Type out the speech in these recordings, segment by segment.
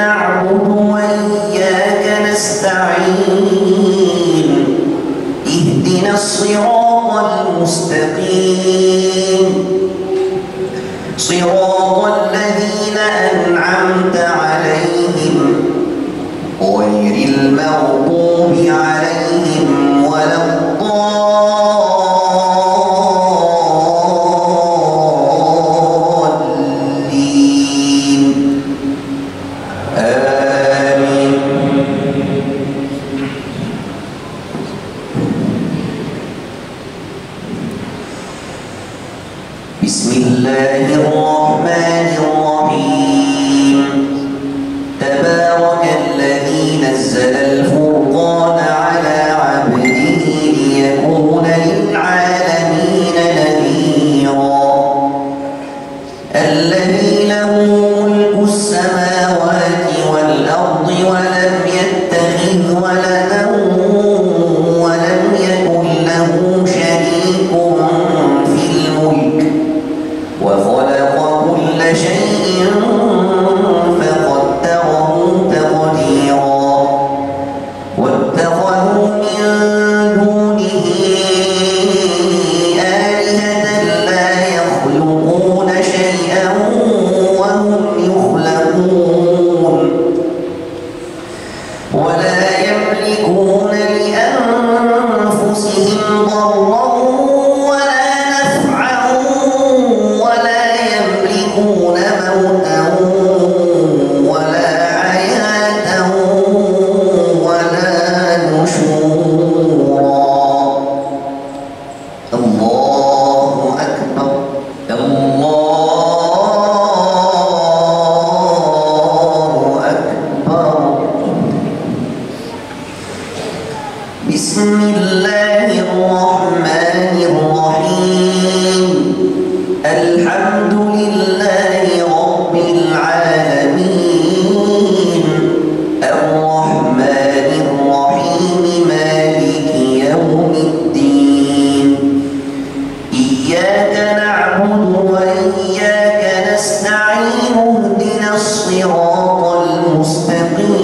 نعبد وإياك نستعين اهدنا الصراط المستقيم صراط الذين أنعمت عليهم غير المغضوب عليهم ولا الضالين آمين. بسم الله الرحمن الرحيم تبارك الذي نزل الفرقان على عبده ليكون للعالمين نذيرا الذي له ملك السماوات والأرض ولم يتخذ ولدا ولم يكن له شريك في الملك وخلق كل شيء فقدره تقديرا واتخذوا من دونه آلهة لا يخلقون شيئا وهم يخلقون ولا يملكون لأنفسهم ضرا ولا نفعا ولا يملكون موتا ولا حياة ولا نشورا. الله أكبر الله أكبر. بسم الله الرحمن الرحيم الحمد لله رب العالمين الرحمن الرحيم مالك يوم الدين إياك نعبد وإياك نستعين اهدنا الصراط المستقيم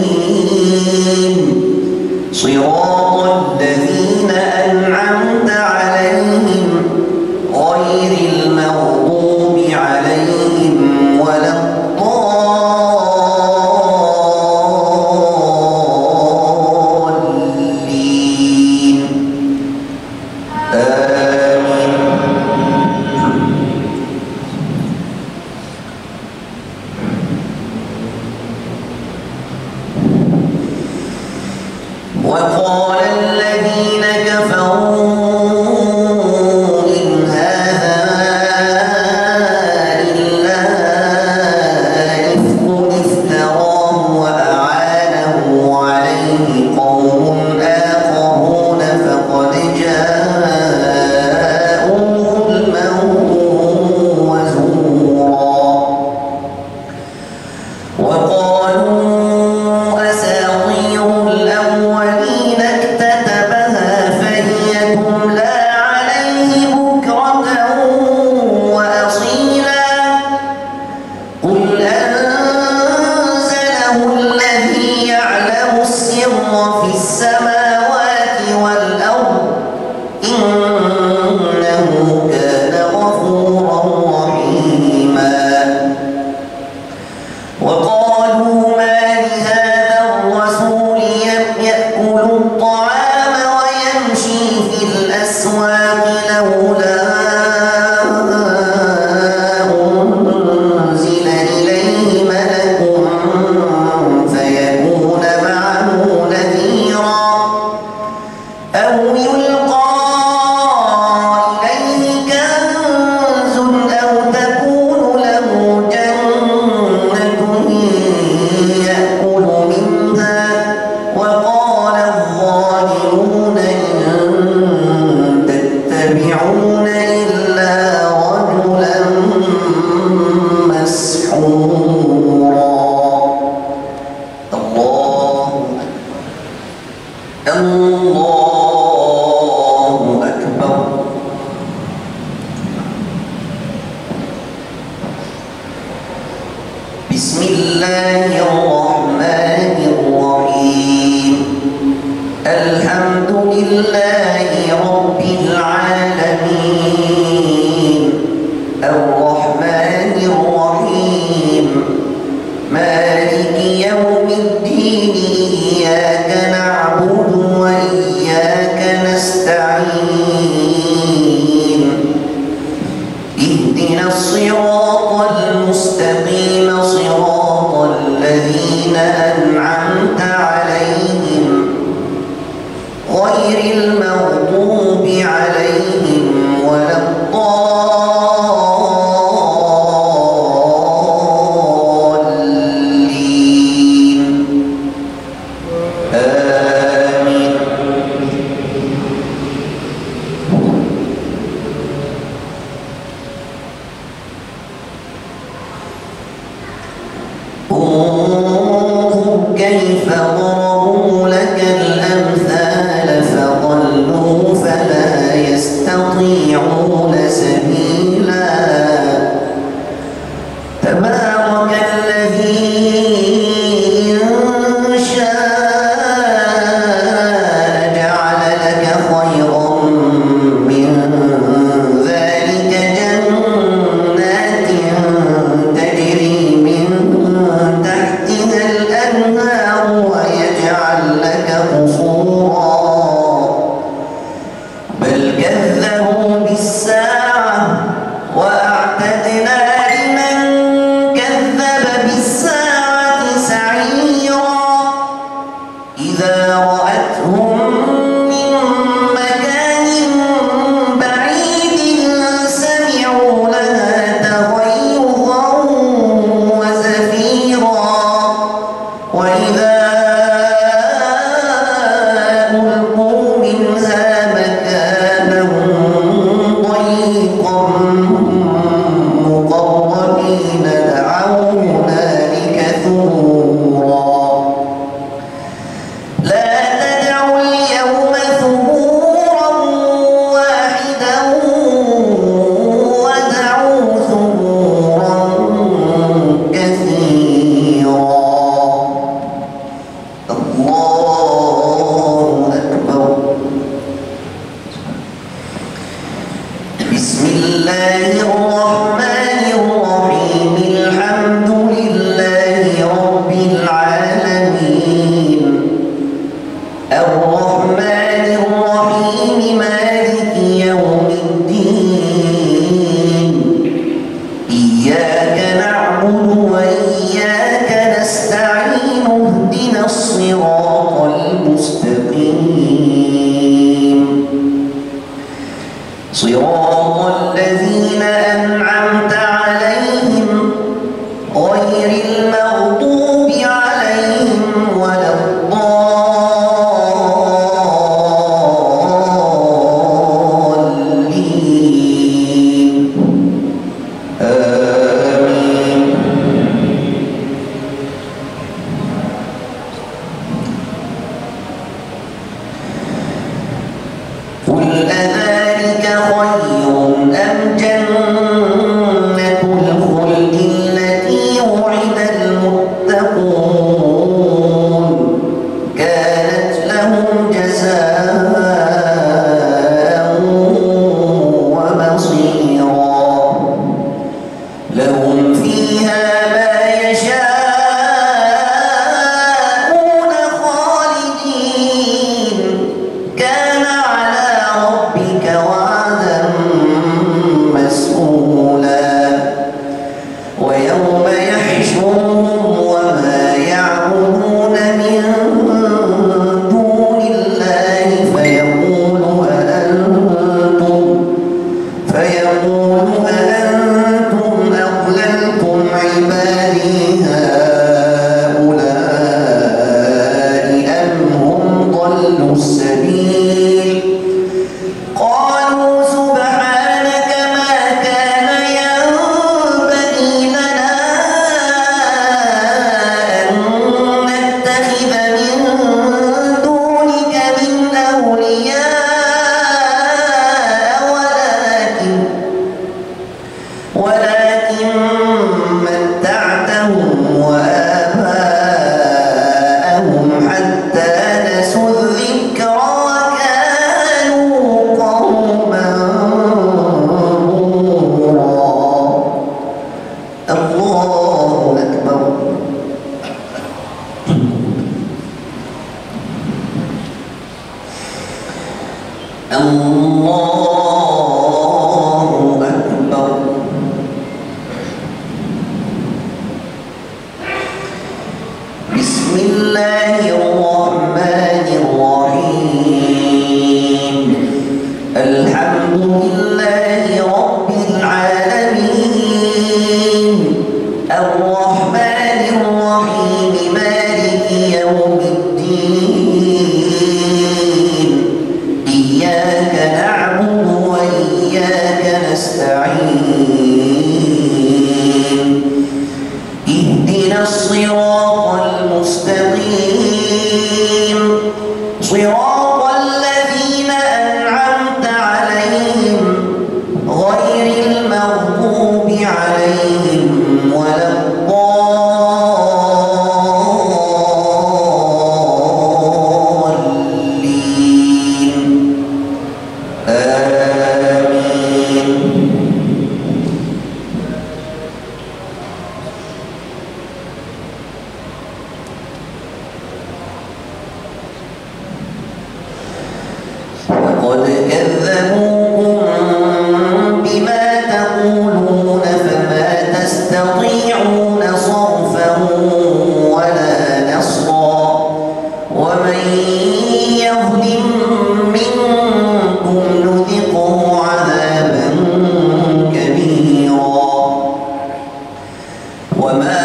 صراط الذين أنعمت عليهم غير المغضوب عليهم ولا الضالين آمين. وقال الذين كفروا إن هذا إلا إفك افتراه وأعانه عليه قوم آخرون فقد جاءوا ظلما وزورا وقالوا أساطير الأولين أنعمت عليهم غير المغضوب عليهم ولا الضالين آمين. انظر كيف ضربوا لك الأمثال فضلوا فلا يستطيعون سبيلا. تبارك الذي إن شاء جعل لك خيرا من ذلك جنات تجري من تحتها الأنهار ويجعل لك قصورا بل كذبوا بالساعة وأعتدنا لمن كذب بالساعة سعيرا. إذا رأتهم من مكان بعيد سمعوا لها تغيظا وزفيرا وإذا ألقوا منها مكانا ضيقا مقرنين دعوا هنالك ثبورا. لا تدعوا اليوم ثبورا واحدا ودعوا ثبورا كثيرا. الله أكبر. بسم الله الرحمن الرحيم. الحمد لله رب العالمين الرحمن الرحيم مالك يوم الدين. إياك نعبد وإياك نستعين اهدنا الصراط المستقيم صراط الذين أنعمت عليهم غير المغضوب عليهم ولا الضالين آمين. قل أذلك خير أم جنة الخلد التي وعد المتقون كانت لهم جزاء ومصيرا. لهم فيها ما يشاءون خالدين كان على ربك وعدا مسئولا. ويوم يحشرهم وما يعبدون من دون الله فيقول أأنتم أضللتم عبادي هؤلاء أم هم ضلوا السبيل. قالوا سبحانك ما كان ينبغي لنا أن نتخذ من دونك من أولياء ولكن متعتهم وآباءهم حتى نسوا الذكر وكانوا قوما بورا. الله أكبر. الله أكبر. بسم بسم الله الرحمن الرحيم الحمد لله رب العالمين الرحمن الرحيم مالك يوم الدين إياك نعبد وإياك نستعين اهدنا الصراط المستقيم صراط الذين أنعمت عليهم غير المغضوب عليهم ولا الضالين آمين. وقد كذبوكم بما تقولون فما تستطيعون صرفا ولا نصرا ومن يظلم منكم نذقه عذابا كبيرا وما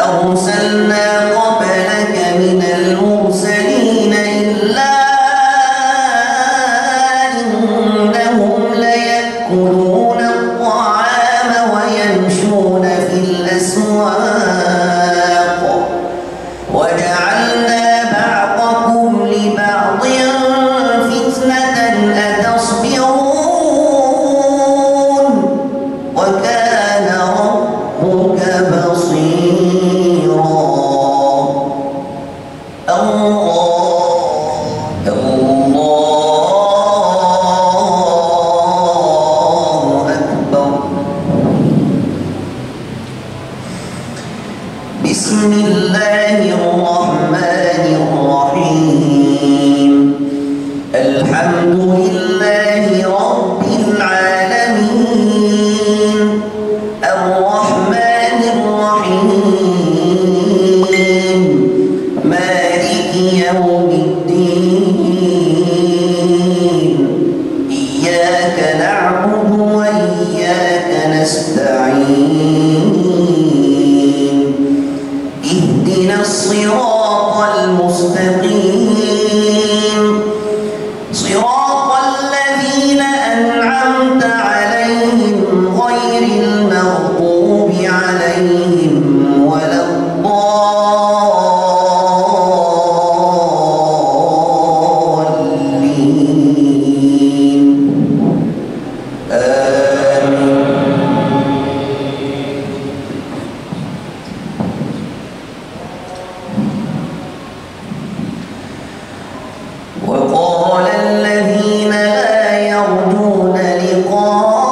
أرسلنا قبلك من المرسلين إلا إنهم ليأكلون الطعام ويمشون في الأسواق وجعلنا بعضكم لبعض فتنة أتصبرون وكان ربك بصيرا. الله أكبر. بسم الله الرحمن الرحيم الحمد لله رب العالمين الرحمن الرحيم مالك يوم الدين إياك نعبد وإياك نستعين اهدنا الصراط المستقيم صراط الذين أنعمت عليهم غير المغضوب عليهم ولا الضالين آمين. وقال الذين لا يرجون لقاءنا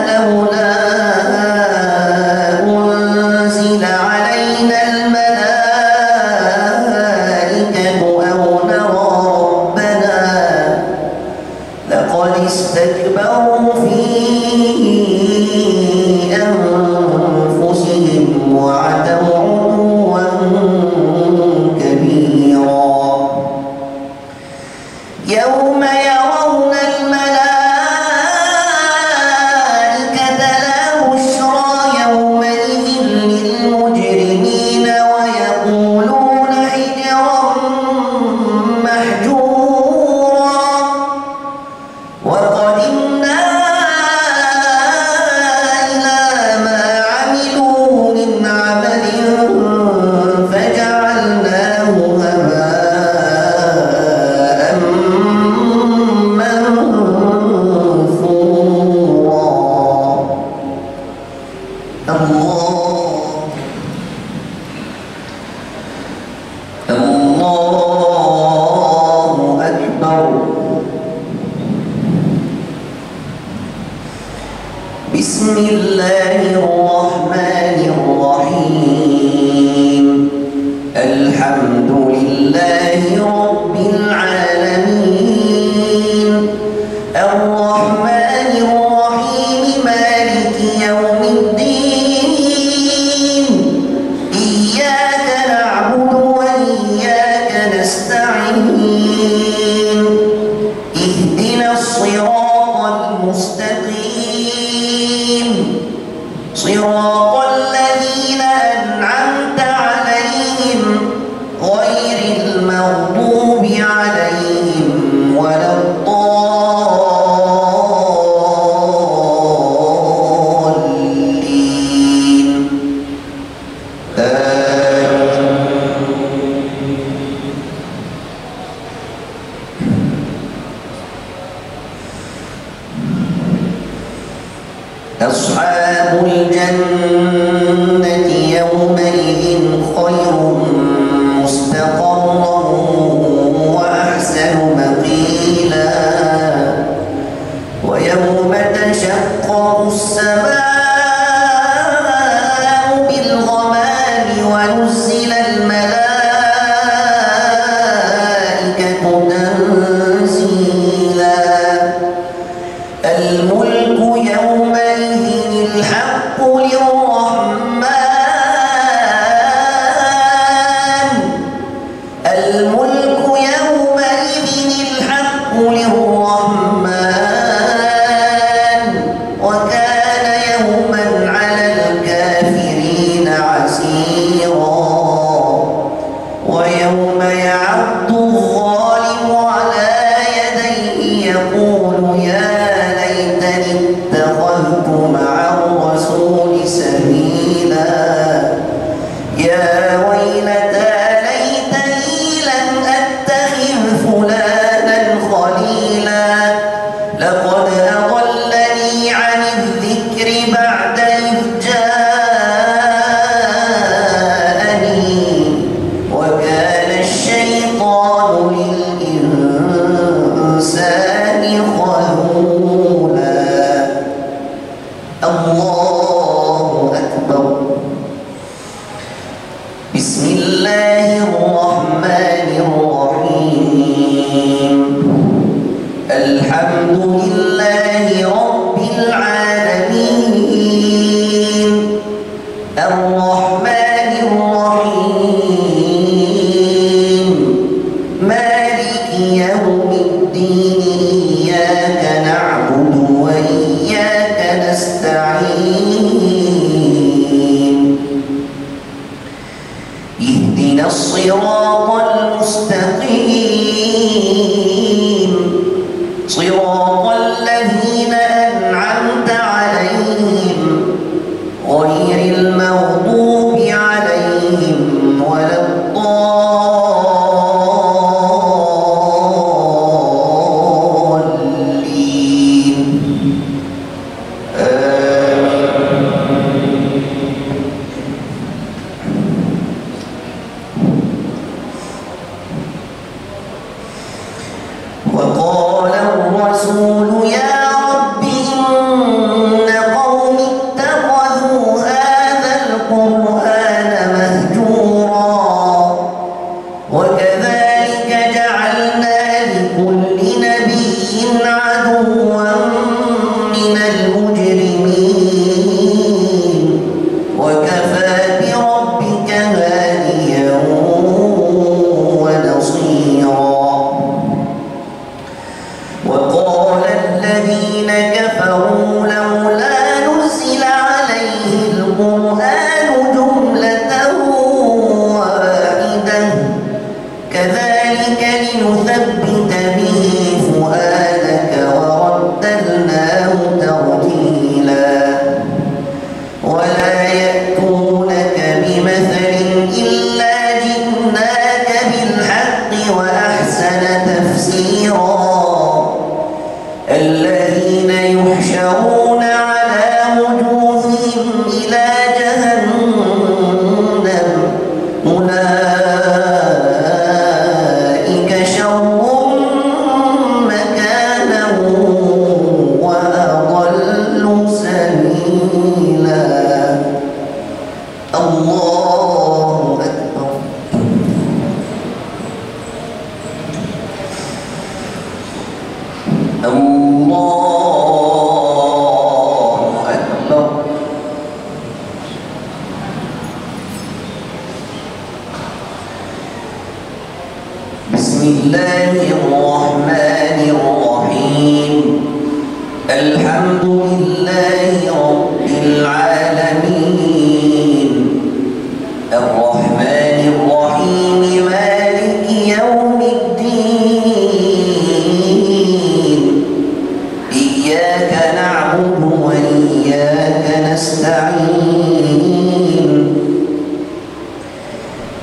لولا أنزل علينا الملائكة أو نرى ربنا لقد استكبروا في أنفسهم وعتوا عتوا كبيرا يوم يرون الملائكة لا بشرى يومئذ للمجرمين ويقولون حجرا محجورا وقدمنا إلى ما عملوا من عمل فجعلناه هباء منثورا. الله أكبر. بسم الله الرحمن الرحيم الحمد لله رب العالمين الرحمن الرحيم مالك يوم الدين يومئذ خير مستقرا وأحسن مقيلا ويوم تشقق السماء بالغمام ونزل الملائكة تنزيلا الملك يومئذ الحق للرحمن الملك يومئذ الحق للرحمن وكان يوما على الكافرين عسيرا ويوم يعض الظالم على يديه يقول يا ليتني اتخذت مع الرسول سبيلا يا ويلتى ليتني لم أتخذ فلانا خليلا لقد أضلني عن الذكر بعد إذ جاءني وكان الشيطان للإنسان خذولا الله أكبر بسم الله الرحمن الرحيم الحمد لله رب العالمين الرحمن الرحيم مالك يوم الدين إياك نعبد وإياك نستعين اهدنا الصراط المستقيم صراط الذين أنعمت عليهم غير المغضوب عليهم ولا الضالين وقال الرسول يا رب إن قوم اتخذوا هذا القرآن مهجورا وكذلك جعلنا لكل نبي عدوا من المجرمين وكفى بربك هاديا ونصيرا وقال الذين كفروا لولا نزل عليه القرآن جملة واحدة كذلك لنثبت به فؤادك ورتلناه ترتيلا ولا يأتونك بمثل إلا جئناك بالحق وأحسن تفسيرا الذين يحشرون على وجوههم إلى جهنم أولئك شر مكانا وأضل سبيلا الله أكبر الله أكبر بسم الله الرحمن الرحيم الحمد لله رب العالمين الرحمن الرحيم مالك يوم الدين إياك نعبد وإياك نستعين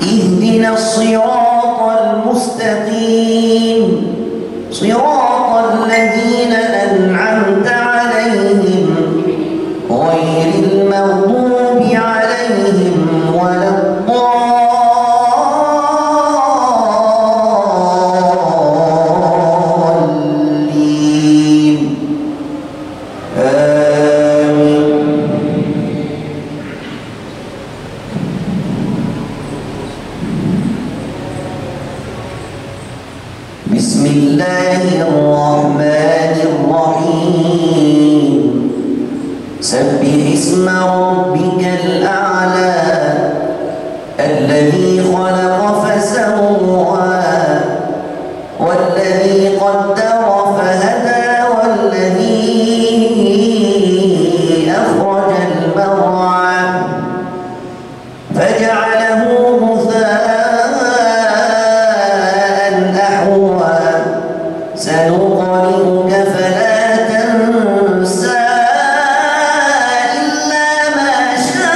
اهدنا الصراط المستقيم صراط الذين أنعمت عليهم غير المغضوب عليهم ولا الضالين آمين. بسم الله الرحمن الرحيم سبح اسم ربك الأعلى الذي خلق فسوى والذي قدر فهدى والذي أخرج المرعى فجعله غثاء أحوى سنقرئك فلا تنسى إلا ما شاء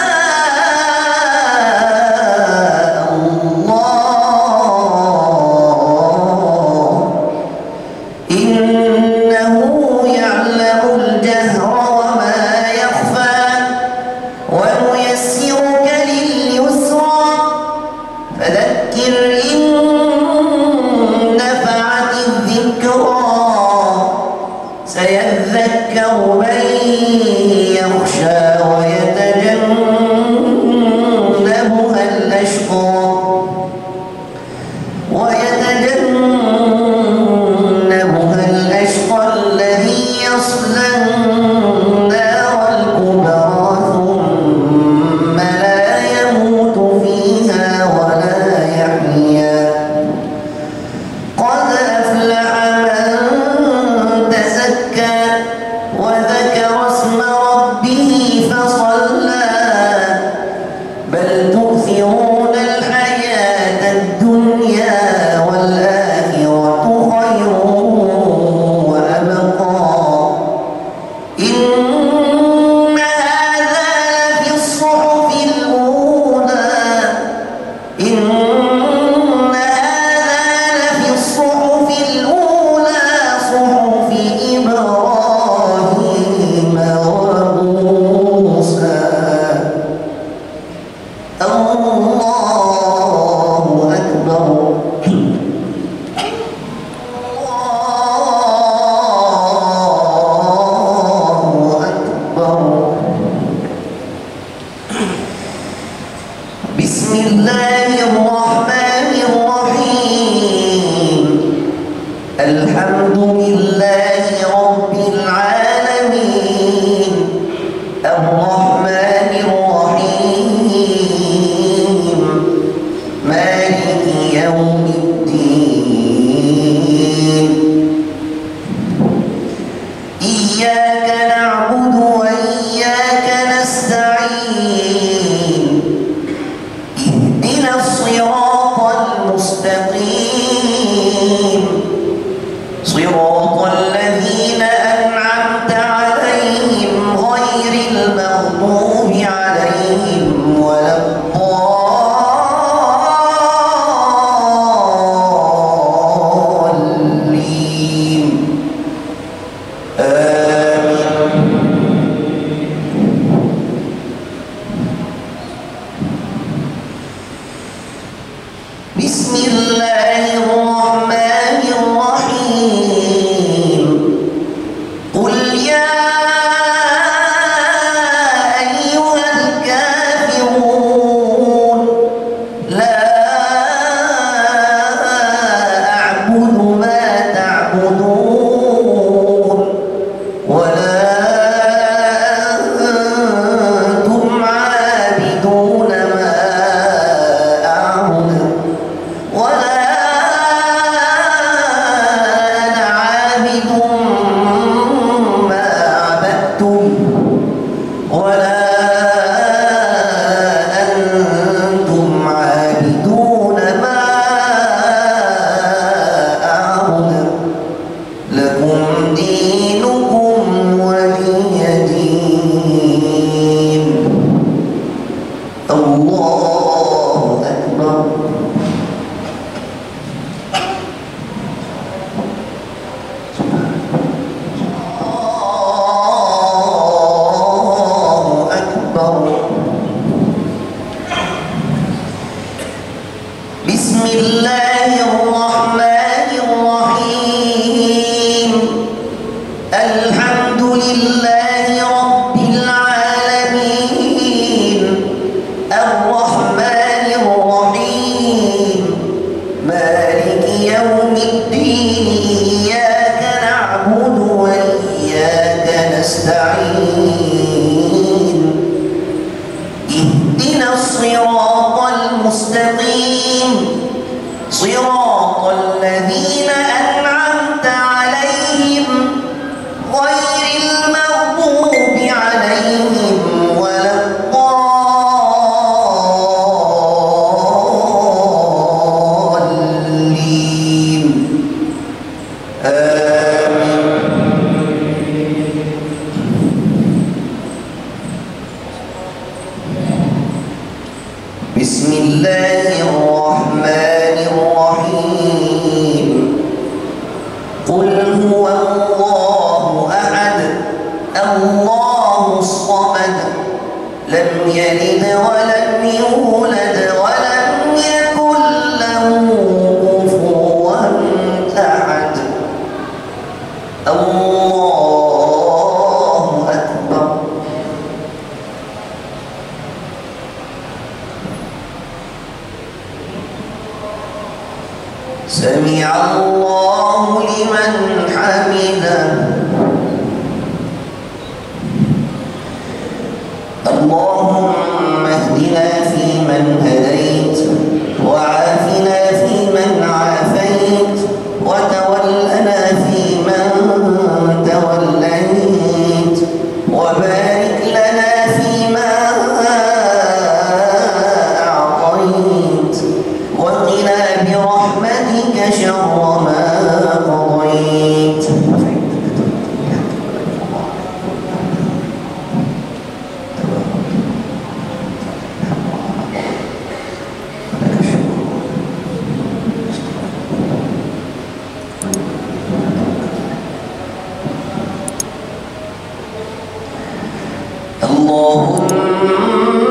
الله إنه يعلم الجهر وما يخفى ونيسرك لليسرى فذكر إن نفعت الذكرى سيذكر من يخشى ويتجنبها الأشقى الذي يصلى النار الكبرى ثم لا يموت فيها ولا يحيا قد أفلح من تزكى وذكر اسم ربه فصلى بل تؤثرون الحياة الدنيا والآخرة خير وأبقى إن هذا لفي الصحف الأولى إن هذا لفي الصحف الأولى صحف إبراهيم وموسى الله أكبر الله أكبر بسم الله الرحمن الرحيم الحمد لله رب العالمين الرحمن الرحيم مالك يوم الدين إياك نعبد وإياك نستعين اهدنا الصراط المستقيم صراط الذين أنعمت عليهم غير المغضوب عليهم ولا الضالين آمين. بسم الله الرحمن الرحيم قل يا أيها الكافرون لا أعبد ما تعبدون ولا أنتم عابدون ما أعبد ولا أنا عابد ما عبدتم ولا أنتم عابدون ما أعبد لكم دينكم ولي دين الله أكبر الله أكبر الله الرحمن الرحيم الحمد لله رب العالمين الرحمن الرحيم مالك يوم الدين إياك نعبد وإياك نستعين اهدنا الصراط المستقيم صراط الذين أنعمت عليهم غير المغضوب عليهم ولا الضالين آمين. بسم الله الرحمن الرحيم قل هو الله أحد الله الصمد لم يلد ولم يولد ولم يكن له كفوا أحد الله أكبر سمع الله لمن حمده اللهم اهدنا فيمن هديت وعافنا فيمن عافيت وتولنا فيمن توليت وبارك لنا فيما أعطيت وقنا برحمتك شر ما قضيت اللهم